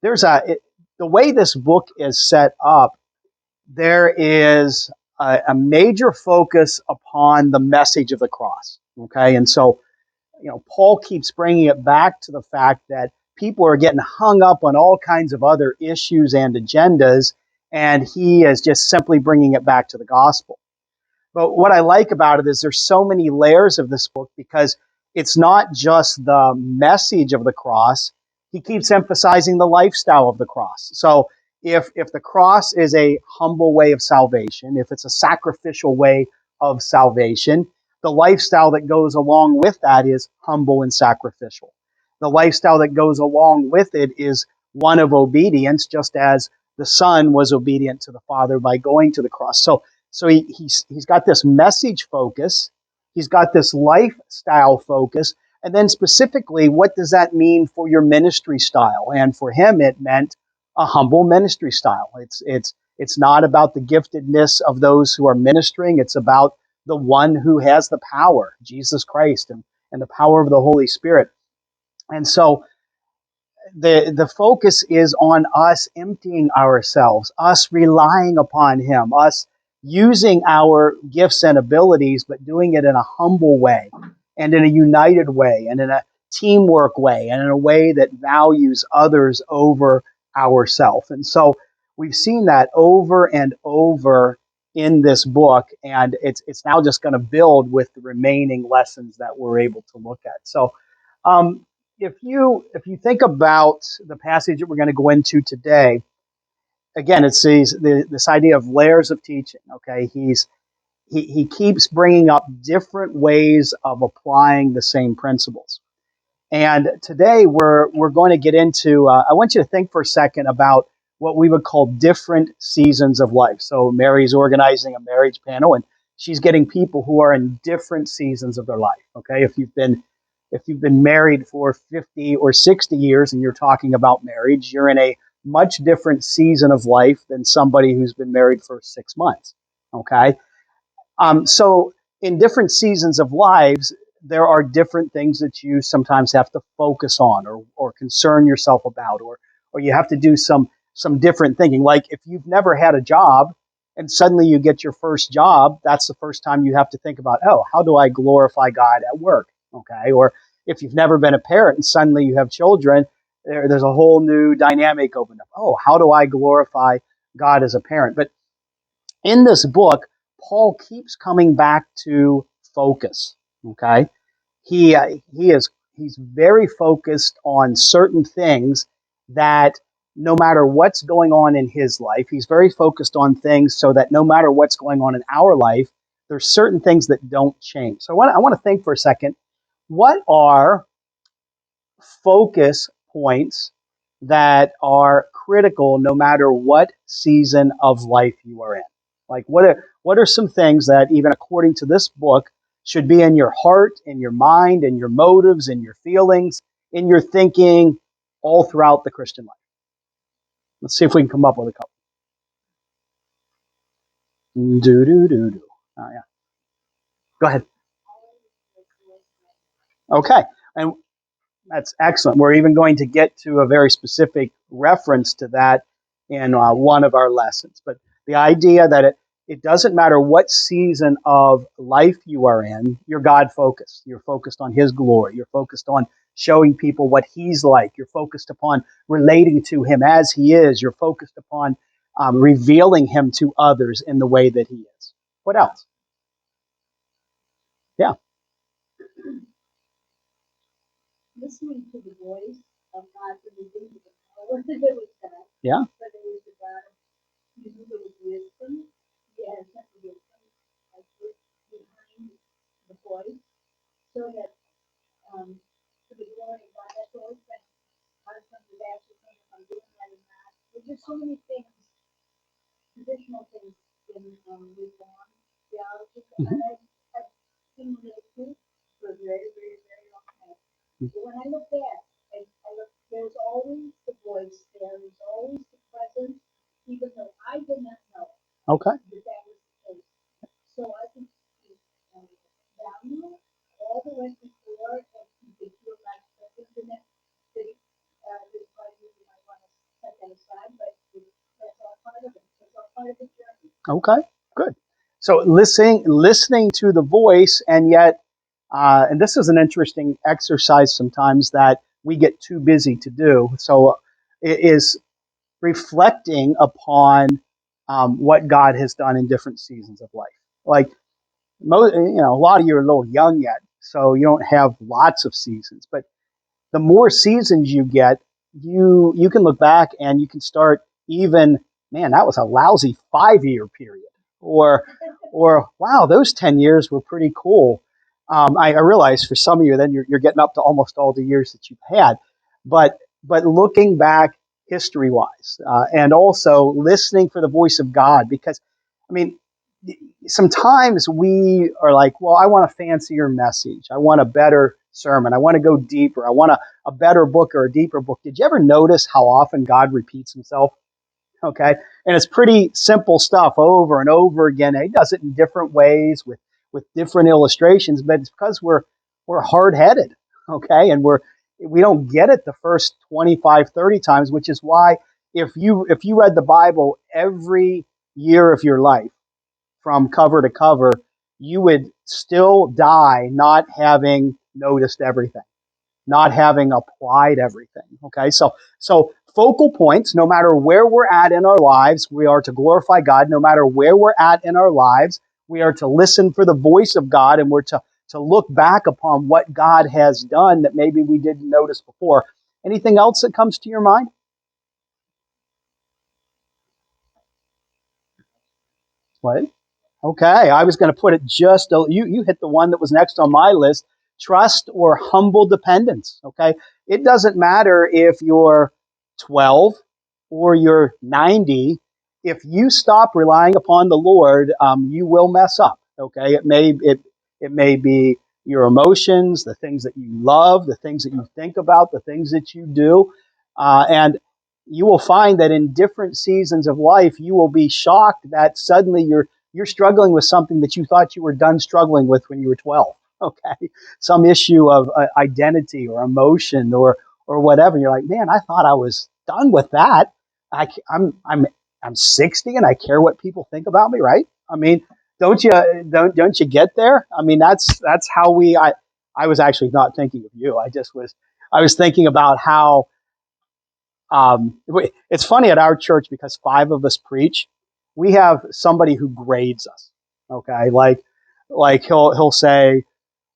The way this book is set up, there is a major focus upon the message of the cross. Okay, and so Paul keeps bringing it back to the fact that people are getting hung up on all kinds of other issues and agendas, and he is just simply bringing it back to the gospel. But what I like about it is there's so many layers of this book because it's not just the message of the cross. He keeps emphasizing the lifestyle of the cross. So if the cross is a humble way of salvation, if it's a sacrificial way of salvation, the lifestyle that goes along with that is humble and sacrificial. The lifestyle that goes along with it is one of obedience, just as the Son was obedient to the Father by going to the cross. So he's got this message focus, he's got this lifestyle focus, and then specifically, what does that mean for your ministry style? And for him, it meant a humble ministry style. It's not about the giftedness of those who are ministering. It's about the one who has the power, Jesus Christ, and the power of the Holy Spirit. And so the focus is on us emptying ourselves, us relying upon him, us using our gifts and abilities, but doing it in a humble way and in a united way and in a teamwork way and in a way that values others over ourselves. And so we've seen that over and over in this book, and it's now just going to build with the remaining lessons that we're able to look at. So if you think about the passage that we're going to go into today, again, it's this idea of layers of teaching. Okay, he keeps bringing up different ways of applying the same principles. And today we're going to get into. I want you to think for a second about what we would call different seasons of life. So Mary's organizing a marriage panel, and she's getting people who are in different seasons of their life. Okay, if you've been married for 50 or 60 years and you're talking about marriage, you're in a much different season of life than somebody who's been married for 6 months. Okay, so in different seasons of lives, there are different things that you sometimes have to focus on or concern yourself about, or you have to do some different thinking. Like if you've never had a job and suddenly you get your first job, that's the first time you have to think about, oh, how do I glorify God at work? Okay, or if you've never been a parent and suddenly you have children, there's a whole new dynamic opened up. Oh, how do I glorify God as a parent? But in this book, Paul keeps coming back to focus. Okay, he's very focused on certain things that no matter what's going on in his life, he's very focused on things so that no matter what's going on in our life, there's certain things that don't change. So I want to think for a second. What are focus points that are critical no matter what season of life you are in? Like what are some things that even according to this book should be in your heart, in your mind, in your motives, in your feelings, in your thinking all throughout the Christian life? Let's see if we can come up with a couple. Do. Oh, yeah. Go ahead. Okay. And that's excellent. We're even going to get to a very specific reference to that in one of our lessons. But the idea that it doesn't matter what season of life you are in, you're God focused. You're focused on his glory. You're focused on showing people what he's like. You're focused upon relating to him as he is. You're focused upon revealing him to others in the way that he is. What else? Yeah. Listening to the voice of God from the deep of the power that it was God. Yeah. But it was the God you knew there was wisdom. Yes, that's the wisdom. Like behind the voice. So that to the glory of God, that's always been husband is actually saying if I'm doing that or not. There's just so many things, traditional things in Reform theology. Mm-hmm. And I've seen really too for a very, very, very long time. But when I look back, I look, there's always the voice there, there's always the presence, even though I did not know Okay. that was the case. So I can value all the way before and you can feel like presence in it. That this might want to Okay, good. So listening to the voice, and yet, and this is an interesting exercise sometimes that we get too busy to do. So it is reflecting upon what God has done in different seasons of life. Like a lot of you are a little young yet, so you don't have lots of seasons. But the more seasons you get, you can look back and you can start even, man, that was a lousy 5 year period, or wow, those 10 years were pretty cool. I realize for some of you, then you're getting up to almost all the years that you've had, but looking back history wise, and also listening for the voice of God, because I mean, sometimes we are like, well, I want a fancier message. I want a better sermon. I want to go deeper. I want a better book or a deeper book. Did you ever notice how often God repeats himself? Okay. And it's pretty simple stuff over and over again. He does it in different ways with different illustrations, but it's because we're hard headed. Okay. And we don't get it the first 25, 30 times, which is why if you read the Bible every year of your life, from cover to cover, you would still die not having noticed everything, not having applied everything. Okay, so focal points, no matter where we're at in our lives, we are to glorify God. No matter where we're at in our lives, we are to listen for the voice of God, and we're to look back upon what God has done that maybe we didn't notice before. Anything else that comes to your mind? What? Okay, I was going to put it you hit the one that was next on my list. Trust or humble dependence. Okay, it doesn't matter if you're 12 or you're 90. If you stop relying upon the Lord, you will mess up. Okay, it may be your emotions, the things that you love, the things that you think about, the things that you do, and you will find that in different seasons of life, you will be shocked that suddenly you're struggling with something that you thought you were done struggling with when you were 12. Okay, some issue of identity or emotion or whatever. You're like, man, I thought I was done with that. I'm 60 and I care what people think about me, right? I mean, don't you get there? I mean, that's how I was actually not thinking of you. I was thinking about how it's funny at our church because five of us preach. We have somebody who grades us. Okay, like he'll say,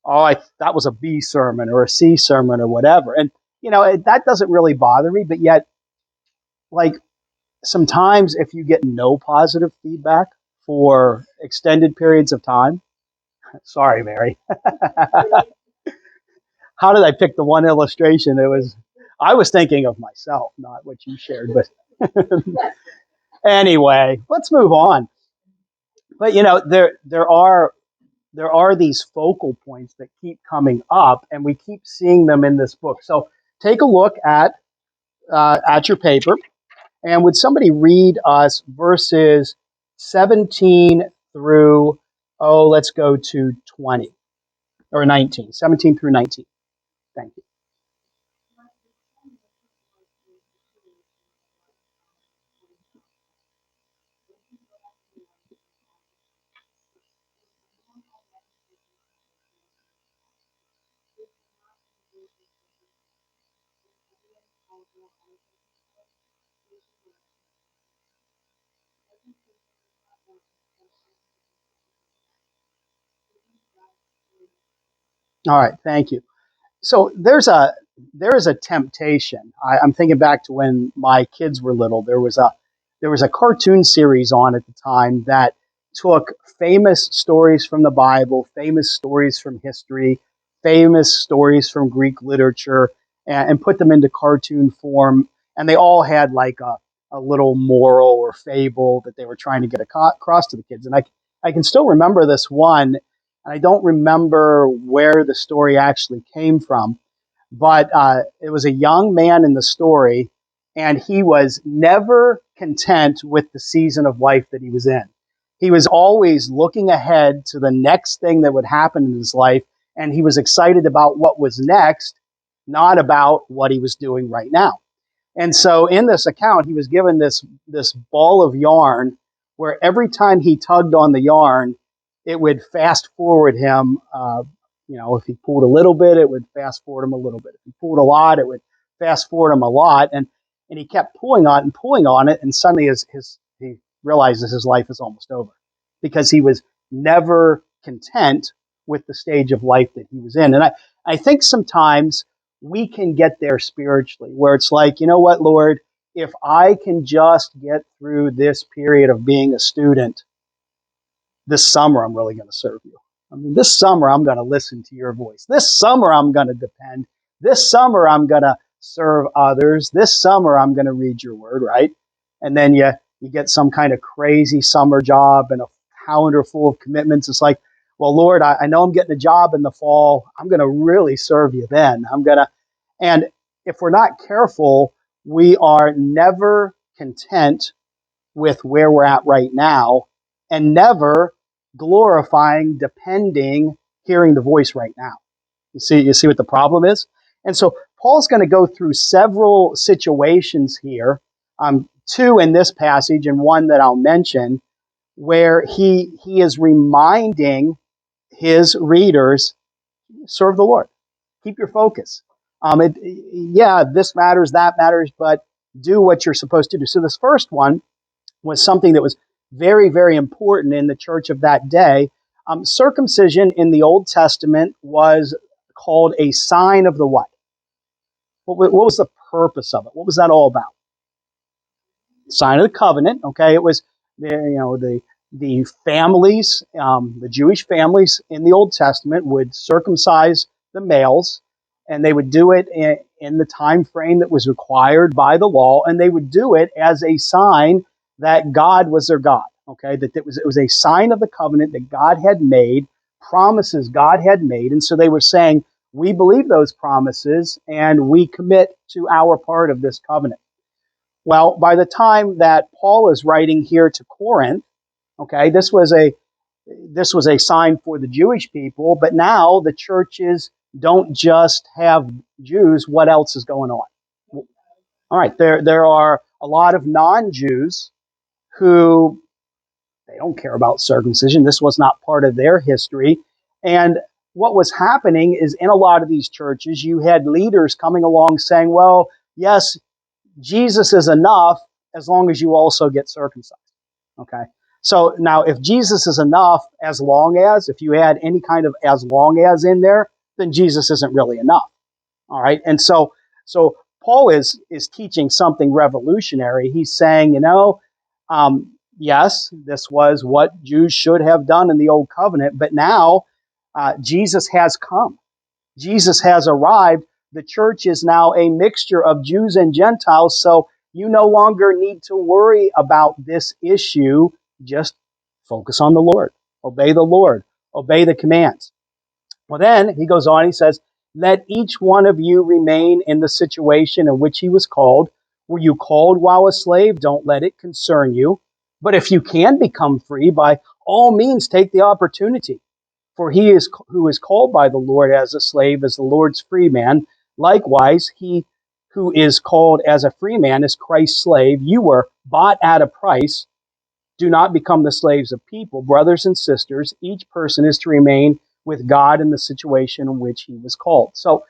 "Oh, that was a B sermon or a C sermon or whatever," and that doesn't really bother me. But yet, like sometimes, if you get no positive feedback for extended periods of time, sorry, Mary. How did I pick the one illustration? I was thinking of myself, not what you shared, but. Anyway, let's move on. But there are these focal points that keep coming up, and we keep seeing them in this book. So take a look at your paper, and would somebody read us verses 17 through let's go to 20 or 19, 17 through 19. Thank you. All right, thank you. So there is a temptation. I'm thinking back to when my kids were little. There was a cartoon series on at the time that took famous stories from the Bible, famous stories from history, famous stories from Greek literature, and put them into cartoon form. And they all had like a little moral or fable that they were trying to get across to the kids. And I can still remember this one, and I don't remember where the story actually came from, but it was a young man in the story, and he was never content with the season of life that he was in. He was always looking ahead to the next thing that would happen in his life, and he was excited about what was next, not about what he was doing right now. And so in this account, he was given this ball of yarn where every time he tugged on the yarn, it would fast forward him. If he pulled a little bit, it would fast forward him a little bit. If he pulled a lot, it would fast forward him a lot. And he kept pulling on it and pulling on it, and suddenly he realizes his life is almost over because he was never content with the stage of life that he was in. And I think sometimes we can get there spiritually, where it's like, you know what, Lord, if I can just get through this period of being a student, this summer I'm really going to serve you. I mean, this summer I'm going to listen to your voice. This summer I'm going to depend. This summer I'm going to serve others. This summer I'm going to read your word, right? And then you get some kind of crazy summer job and a calendar full of commitments. It's like, well, Lord, I know I'm getting a job in the fall. I'm going to really serve you then. And if we're not careful, we are never content with where we're at right now and never glorifying, depending, hearing the voice right now. You see what the problem is? And so Paul's going to go through several situations here, two in this passage and one that I'll mention, where he is reminding his readers, serve the Lord. Keep your focus. This matters, that matters, but do what you're supposed to do. So this first one was something that was very, very important in the church of that day. Circumcision in the Old Testament was called a sign of the what? What was the purpose of it? What was that all about? Sign of the covenant. Okay, it was the families, the Jewish families in the Old Testament would circumcise the males, and they would do it in the time frame that was required by the law, and they would do it as a sign that God was their God. Okay, that it was a sign of the covenant that God had made, promises God had made, and so they were saying, we believe those promises and we commit to our part of this covenant. Well, by the time that Paul is writing here to Corinth, okay, this was a sign for the Jewish people, but now the churches don't just have Jews. What else is going on? All right, there are a lot of non-Jews who they don't care about circumcision. This was not part of their history. And what was happening is in a lot of these churches, you had leaders coming along saying, well, yes, Jesus is enough as long as you also get circumcised. Okay. So now if Jesus is enough, as long as, if you add any kind of as long as in there, then Jesus isn't really enough. All right. And so Paul is teaching something revolutionary. He's saying, yes, this was what Jews should have done in the old covenant, but now Jesus has come. Jesus has arrived. The church is now a mixture of Jews and Gentiles, so you no longer need to worry about this issue. Just focus on the Lord. Obey the Lord. Obey the commands. Well, then he goes on, he says, let each one of you remain in the situation in which he was called. Were you called while a slave? Don't let it concern you. But if you can become free, by all means, take the opportunity. For he is who is called by the Lord as a slave is the Lord's free man. Likewise, he who is called as a free man is Christ's slave. You were bought at a price. Do not become the slaves of people. Brothers and sisters, each person is to remain with God in the situation in which he was called. So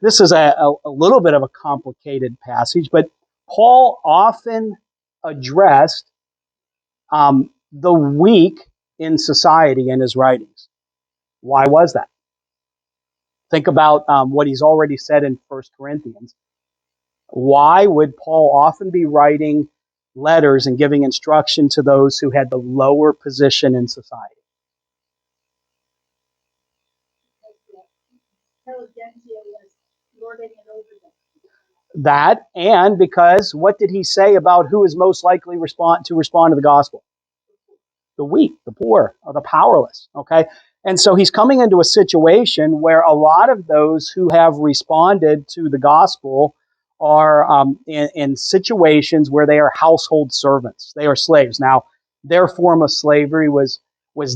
this is a little bit of a complicated passage, but Paul often addressed the weak in society in his writings. Why was that? Think about what he's already said in 1 Corinthians. Why would Paul often be writing letters and giving instruction to those who had the lower position in society? That, and because what did he say about who is most likely to respond to the gospel? The weak, the poor, or the powerless. Okay, and so he's coming into a situation where a lot of those who have responded to the gospel are in situations where they are household servants. They are slaves. Now, their form of slavery was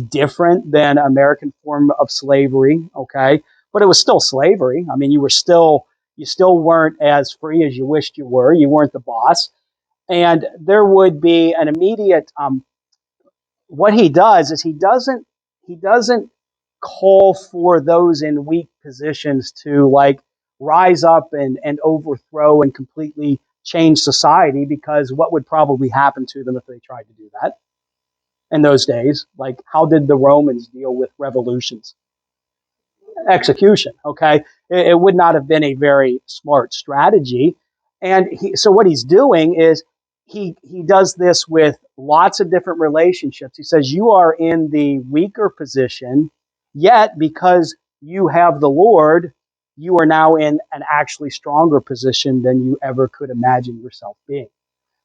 different than American form of slavery. Okay, but it was still slavery. I mean, you still weren't as free as you wished you were. You weren't the boss. And there would be an immediate what he does is he doesn't call for those in weak positions to like rise up and overthrow and completely change society, because what would probably happen to them if they tried to do that in those days? Like, how did the Romans deal with revolutions? Execution. Okay, it would not have been a very smart strategy. And so what he's doing is he does this with lots of different relationships. He says you are in the weaker position, yet because you have the Lord, you are now in an actually stronger position than you ever could imagine yourself being.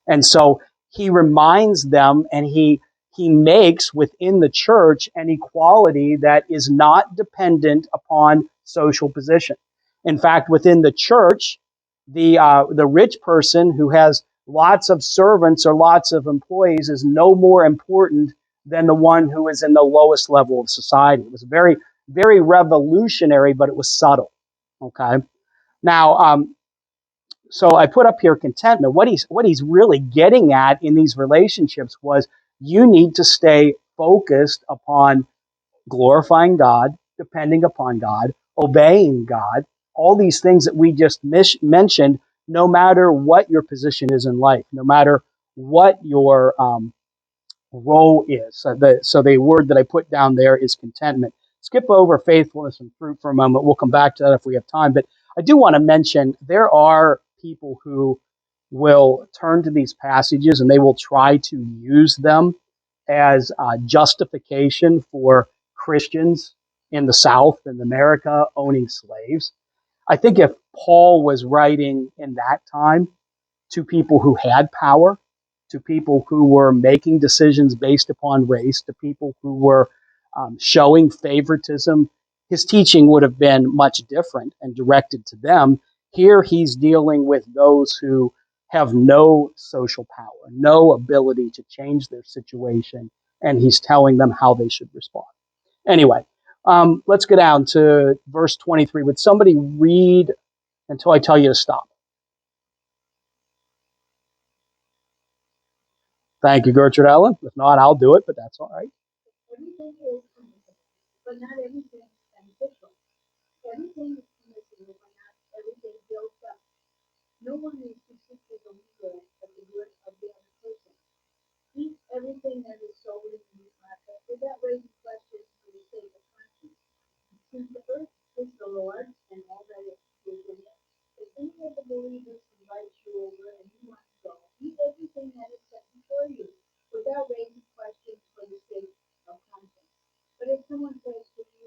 And so he reminds them, and he makes within the church an equality that is not dependent upon social position. In fact, within the church, the rich person who has lots of servants or lots of employees is no more important than the one who is in the lowest level of society. It was very, very revolutionary, but it was subtle. Okay. Now, so I put up here contentment. What he's really getting at in these relationships was you need to stay focused upon glorifying God, depending upon God, obeying God, all these things that we just mentioned, no matter what your position is in life, no matter what your role is. So the word that I put down there is contentment. Skip over faithfulness and fruit for a moment. We'll come back to that if we have time. But I do want to mention there are people who will turn to these passages and they will try to use them as justification for Christians in the South and America owning slaves. I think if Paul was writing in that time to people who had power, to people who were making decisions based upon race, to people who were showing favoritism, his teaching would have been much different and directed to them. Here he's dealing with those who have no social power, no ability to change their situation, and he's telling them how they should respond. Anyway, let's go down to verse 23. Would somebody read until I tell you to stop? Thank you, Gertrude Allen. If not, I'll do it, but that's all right. Everything is permissible, but not everything is beneficial. Everything is permissible, but not everything builds up. No one is particularly the leader of the good of the other person. Eat everything that is sold in the meat market without raising questions for the sake of conscience. Since the earth is the Lord's and all that is in it, if any of the believers invite you over and you want to go, eat everything that is set before you without raising questions for the sake of conscience. But if someone says to you,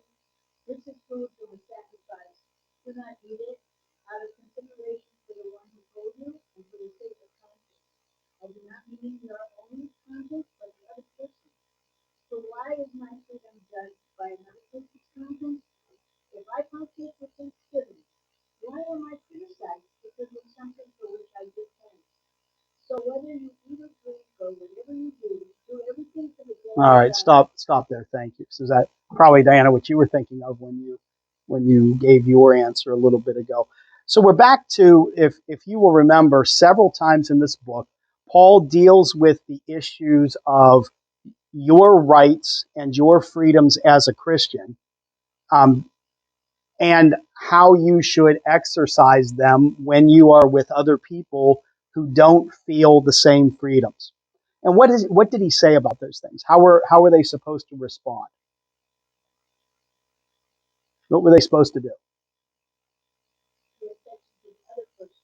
this is food for the sacrifice, do not eat it out of consideration for the one who told you and for the sake of conscience. I do not mean your own conscience, but the other person. So why is my freedom judged by another person's conscience? If I partake with thanksgiving, why am I criticized because of something for which I give thanks? So whether you eat or drink or whatever you do everything for the glory All of right, God. stop there. Thank you. So is that probably, Diana, what you were thinking of when you gave your answer a little bit ago? So we're back to, if you will remember, several times in this book, Paul deals with the issues of your rights and your freedoms as a Christian, um, and how you should exercise them when you are with other people who don't feel the same freedoms. And what did he say about those things? How were they supposed to respond? What were they supposed to do?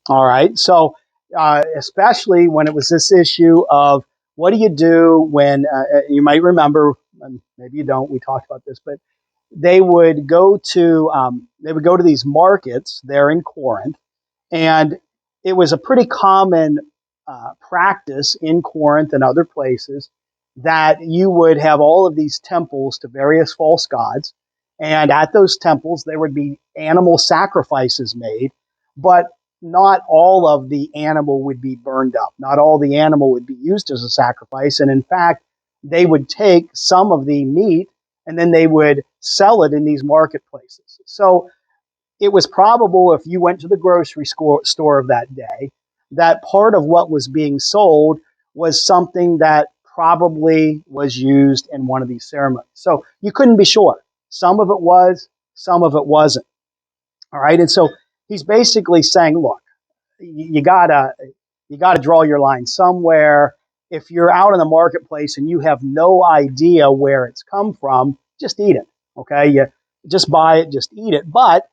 All right. So, especially when it was this issue of what do you do when you might remember, and maybe you don't. We talked about this, but they would go to these markets there in Corinth, and it was a pretty common practice in Corinth and other places that you would have all of these temples to various false gods. And at those temples, there would be animal sacrifices made, but not all of the animal would be burned up. Not all the animal would be used as a sacrifice. And in fact, they would take some of the meat and then they would sell it in these marketplaces. So it was probable if you went to the grocery store of that day that part of what was being sold was something that probably was used in one of these ceremonies. So you couldn't be sure. Some of it was, some of it wasn't. All right. And so he's basically saying, look, you gotta draw your line somewhere. If you're out in the marketplace and you have no idea where it's come from, just eat it. Okay. You just buy it, just eat it. But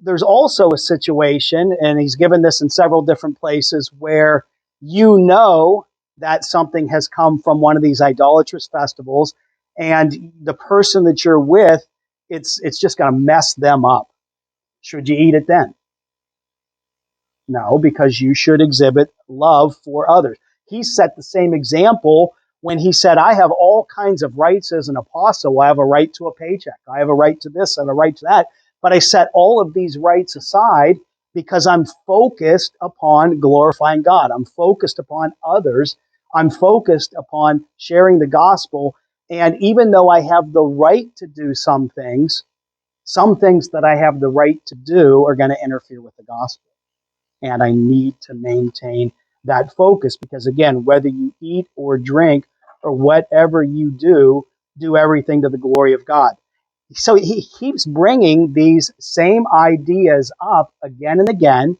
there's also a situation, and he's given this in several different places, where you know that something has come from one of these idolatrous festivals, and the person that you're with, it's just going to mess them up. Should you eat it then? No, because you should exhibit love for others. He set the same example when he said, I have all kinds of rights as an apostle. I have a right to a paycheck. I have a right to this and a right to that. But I set all of these rights aside because I'm focused upon glorifying God. I'm focused upon others. I'm focused upon sharing the gospel. And even though I have the right to do some things that I have the right to do are going to interfere with the gospel. And I need to maintain that focus because, again, whether you eat or drink or whatever you do everything to the glory of God. So he keeps bringing these same ideas up again and again,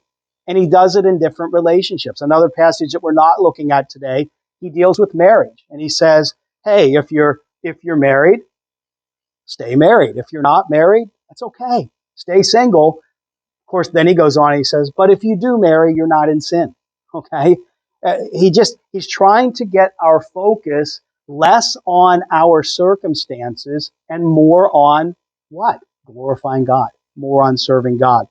and he does it in different relationships. Another passage that we're not looking at today, he deals with marriage, and he says, hey, if you're married, stay married. If you're not married, that's okay. Stay single. Of course, then he goes on and he says, but if you do marry, you're not in sin. Okay? He's trying to get our focus less on our circumstances and more on what? Glorifying God, more on serving God.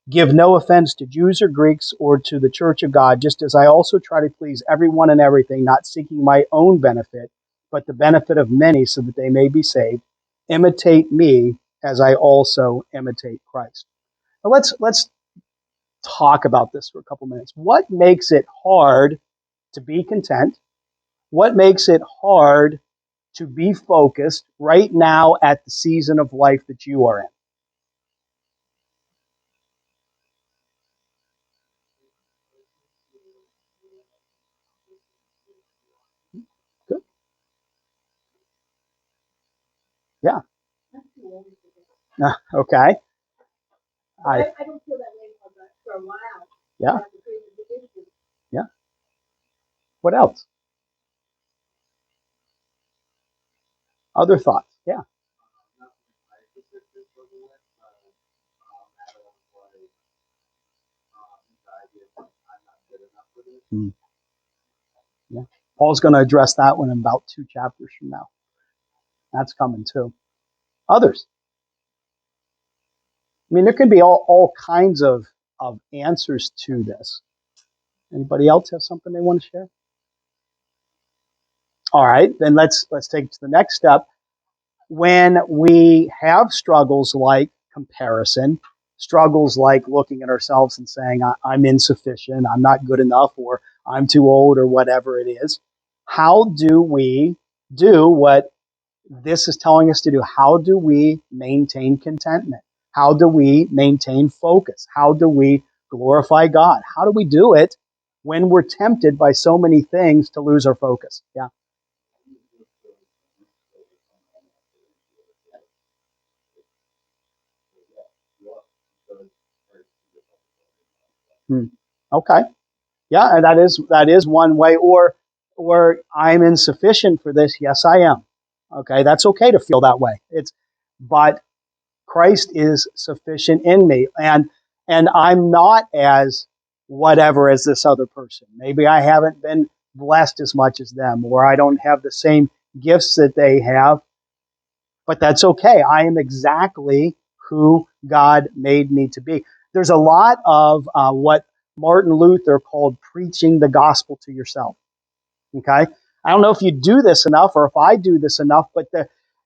Give no offense to Jews or Greeks or to the church of God, just as I also try to please everyone and everything, not seeking my own benefit, but the benefit of many so that they may be saved. Imitate me as I also imitate Christ. Now let's talk about this for a couple minutes. What makes it hard to be content? What makes it hard to be focused right now at the season of life that you are in? Good. Yeah. Okay. I I don't feel that way for a while. Yeah. Yeah. What else? Other thoughts? Yeah. Hmm. Yeah. Paul's going to address that one in about 2 chapters from now. That's coming too. Others. I mean, there could be all kinds of answers to this. Anybody else have something they want to share? All right, then let's take it to the next step. When we have struggles like comparison, struggles like looking at ourselves and saying, I'm insufficient, I'm not good enough, or I'm too old, or whatever it is, how do we do what this is telling us to do? How do we maintain contentment? How do we maintain focus? How do we glorify God? How do we do it when we're tempted by so many things to lose our focus? Yeah. Hmm. Okay. Yeah, and that is one way. Or I'm insufficient for this. Yes, I am. Okay, that's okay to feel that way. But Christ is sufficient in me, and I'm not as whatever as this other person. Maybe I haven't been blessed as much as them, or I don't have the same gifts that they have, but that's okay. I am exactly who God made me to be. There's a lot of what Martin Luther called preaching the gospel to yourself. Okay, I don't know if you do this enough or if I do this enough, but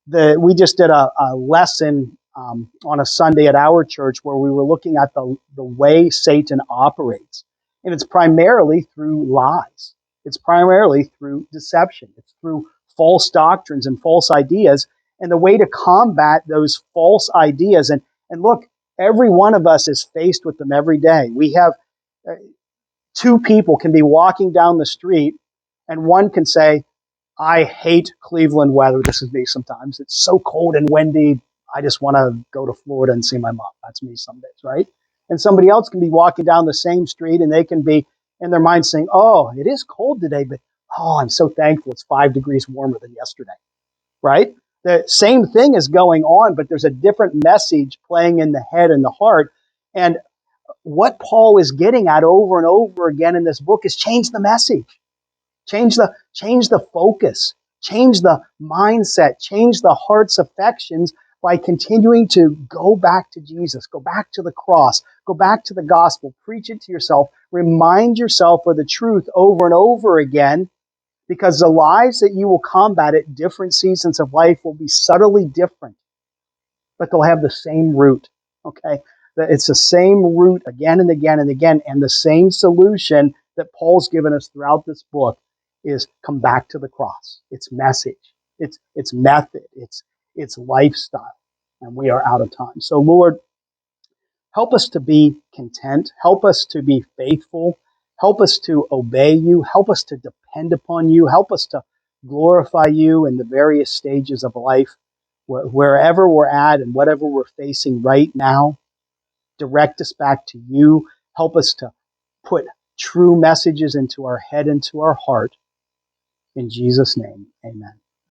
we just did a lesson on a Sunday at our church where we were looking at the way Satan operates, and it's primarily through lies. It's primarily through deception. It's through false doctrines and false ideas, and the way to combat those false ideas. And look, every one of us is faced with them every day. We have. Two people can be walking down the street, and one can say, I hate Cleveland weather. This is me sometimes. It's so cold and windy. I just want to go to Florida and see my mom. That's me some days, right? And somebody else can be walking down the same street, and they can be in their mind saying, oh, it is cold today, but oh, I'm so thankful it's 5 degrees warmer than yesterday, right? The same thing is going on, but there's a different message playing in the head and the heart. And what Paul is getting at over and over again in this book is change the message. Change the focus, change the mindset, change the heart's affections by continuing to go back to Jesus, go back to the cross, go back to the gospel, preach it to yourself, remind yourself of the truth over and over again, because the lies that you will combat at different seasons of life will be subtly different, but they'll have the same root. Okay? It's the same root again and again and again, and the same solution that Paul's given us throughout this book is come back to the cross. It's message, it's method, it's lifestyle, and we are out of time. So Lord, help us to be content, help us to be faithful, help us to obey you, help us to depend upon you, help us to glorify you in the various stages of life, wherever we're at and whatever we're facing right now. Direct us back to you. Help us to put true messages into our head, into our heart. In Jesus' name, amen.